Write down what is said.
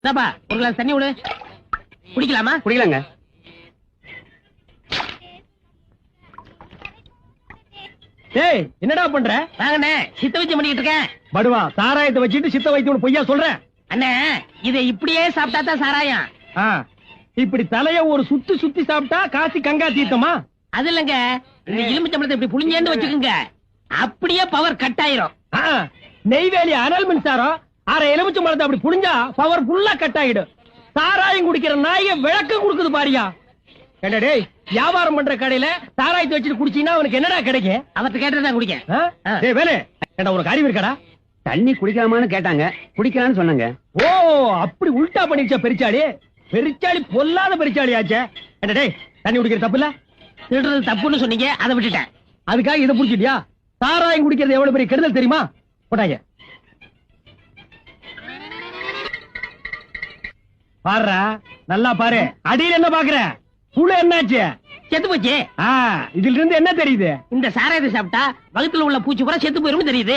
இந்தாப்பா, ஒரு கிளாஸ் தண்ணி விடு. குடிக்கலாமா? குடிக்கலாங்க. டேய், என்னடா பண்ற? வாங்கண்ணே, சித்த வச்சு பண்ணிக்கிட்டு இருக்கேன். படுவா, சாராயத்தை வச்சுட்டு சித்த வைத்தியம் பொய்யா சொல்றேன். அண்ணே, இதை இப்படியே சாப்பிட்டா தான் சாராயம். ஆ, இப்படி தலைய ஒரு சுத்தி சுத்தி சாப்பிட்டா காசி கங்கா தீர்த்தமா? அது இல்லங்க, இந்த எலுமிச்சம்பழத்தை இப்படி புளிஞ்சேன்னு வச்சுக்கோங்க, அப்படியே பவர் கட் ஆயிரும். ஆ, நெய்வேலி அனல் மின்சாரம் அரை எலுமிச்சம் பழத்தை அப்படி புளிஞ்சா பவர் ஃபுல்லா கட் ஆயிடும். சாராயம் குடிக்கிற நாய விளக்கம் கொடுக்குது பாரியா. ஏண்டா டேய், வியாபாரம் பண்ற கடையில சாராயத்தை வச்சுட்டு குடிச்சீங்கன்னா அவனுக்கு என்னடா கிடைக்கும்? அவர்கிட்ட கேட்டுதான் குடிக்க. ஆ? டேய் வேலு, ஏண்டா ஒரு காரியம் இருக்காடா? தண்ணி குடிக்கலாமான்னு கேட்டாங்க, குடிக்கலாம்னு சொன்னாங்க. ஓ, அப்படி உல்டா பண்ணிடுச்சா பெரிச்சாளி? பெரிச்சாளி பொல்லாத பெரிச்சாளி ஆச்சே. ஏண்டா டேய், தண்ணி குடிக்கிற தப்புல? திருடுறது தப்புன்னு சொன்னீங்க, அதை விட்டுட்டேன். அதுக்காக இதை புடிச்சிட்டியா? சாராயம் குடிக்கிறது எவ்வளவு பெரிய கெடுதல் தெரியுமா? போட்டாங்க பாருடா, நல்லா பாரு. அடியில் என்ன பாக்குற? புழு என்னாச்சு? செத்து போச்சு. இதுல இருந்து என்ன தெரியுது? இந்த சாராயத்தை சாப்பிட்டா வகுத்துல உள்ள பூச்சி பூரா செத்து போயிரும் தெரியுது.